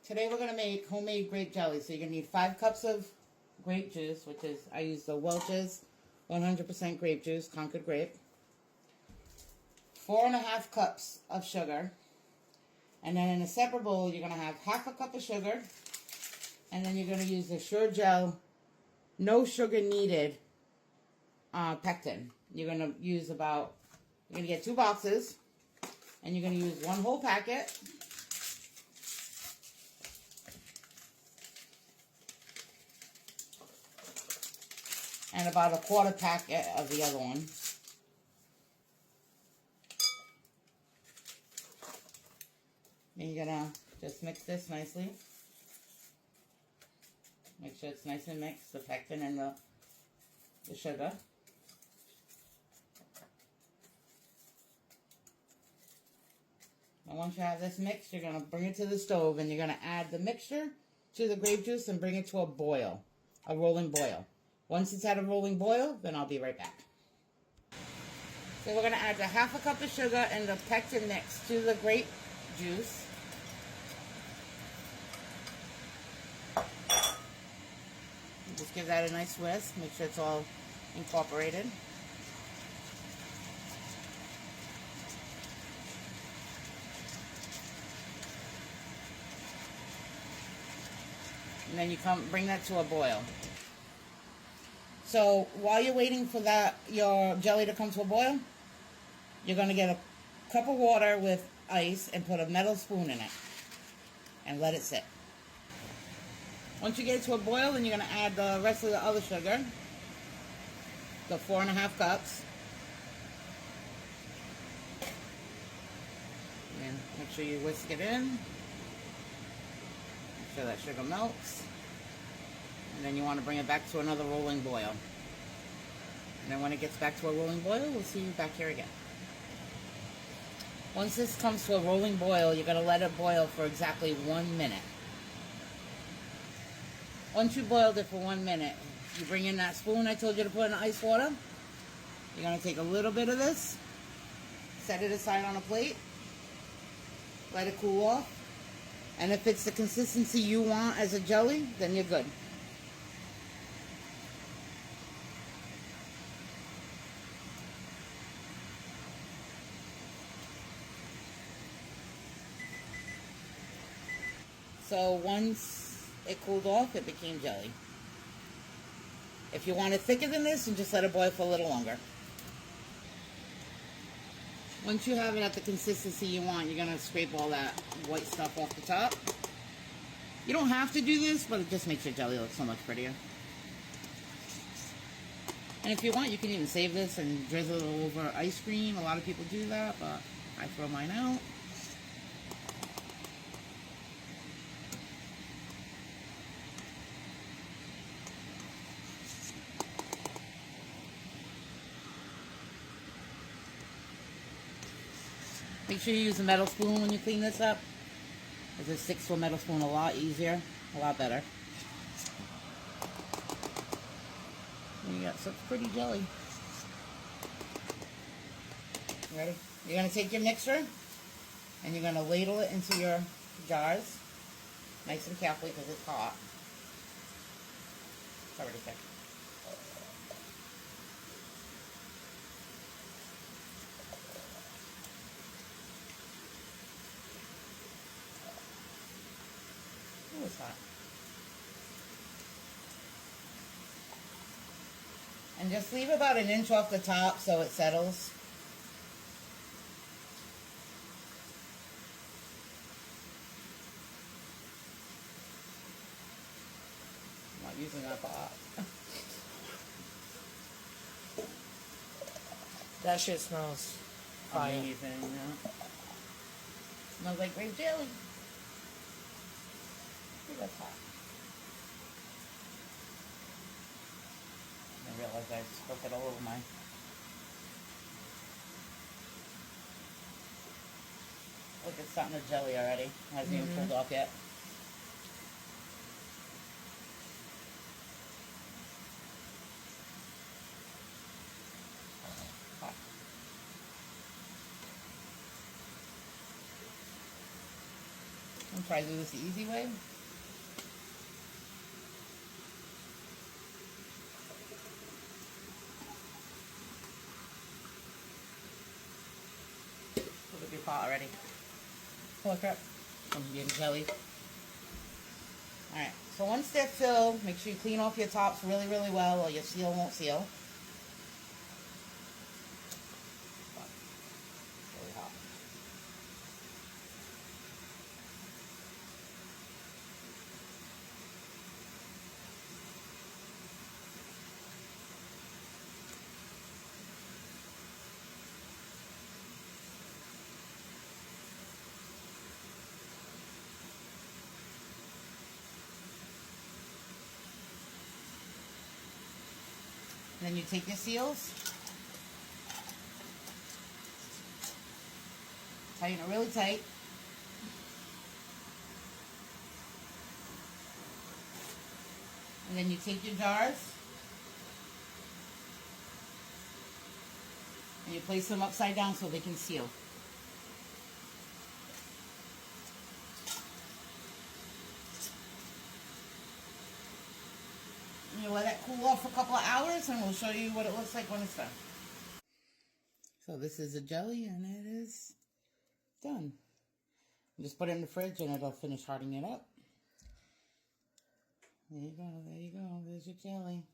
Today we're going to make homemade grape jelly. So you're going to need 5 cups of grape juice, which is, I use the Welch's 100% grape juice, Concord grape. 4.5 cups of sugar. And then in a separate bowl, you're going to have half a cup of sugar. And then you're going to use the Sure-Jell, no sugar needed, pectin. You're going to use about, you're going to get 2 boxes. And you're going to use 1 whole packet. And about a 1/4 packet of the other one. Then you're gonna just mix this nicely. Make sure it's nice and mixed, the pectin and the sugar. And once you have this mixed, you're gonna bring it to the stove and you're gonna add the mixture to the grape juice and bring it to a boil, a rolling boil. Once it's at a rolling boil, then I'll be right back. So we're going to add the half a cup of sugar and the pectin mix to the grape juice. And just give that a nice whisk. Make sure it's all incorporated. And then you bring that to a boil. So while you're waiting for your jelly to come to a boil, you're going to get a cup of water with ice and put a metal spoon in it and let it sit. Once you get it to a boil, then you're going to add the rest of the other sugar, the 4.5 cups. And make sure you whisk it in. Make sure that sugar melts. And then you want to bring it back to another rolling boil. And then when it gets back to a rolling boil, we'll see you back here again. Once this comes to a rolling boil, you're going to let it boil for exactly 1 minute. Once you boiled it for 1 minute, you bring in that spoon I told you to put in the ice water. You're going to take a little bit of this, set it aside on a plate, let it cool off. And if it's the consistency you want as a jelly, then you're good. So once it cooled off, it became jelly. If you want it thicker than this, then just let it boil for a little longer. Once you have it at the consistency you want, you're going to scrape all that white stuff off the top. You don't have to do this, but it just makes your jelly look so much prettier. And if you want, you can even save this and drizzle it over ice cream. A lot of people do that, but I throw mine out. Make sure you use a metal spoon when you clean this up, because it sticks to a metal spoon a lot easier, a lot better. And you got such pretty jelly. Ready? You're going to take your mixture and you're going to ladle it into your jars, nice and carefully because it's hot. It's already thick. Ooh, it's hot. And just leave about 1 inch off the top so it settles. I'm not using that pot. That shit smells fire. Amazing, yeah. Smells like grape jelly. Ooh, that's hot. I realized I spoke it all over my... Look, it's starting to jelly already. It hasn't even pulled off yet. Hot. Try to do this the easy way. Look at your pot already. Holy crap. Some being jelly. Alright, so once they're filled, make sure you clean off your tops really, really well or your seal won't seal. Really hot. And then you take your seals, tighten it really tight. And then you take your jars and you place them upside down so they can seal. You let it cool off for a couple of hours and we'll show you what it looks like when it's done. So this is a jelly and it is done. Just put it in the fridge and it'll finish hardening it up. There you go, there's your jelly.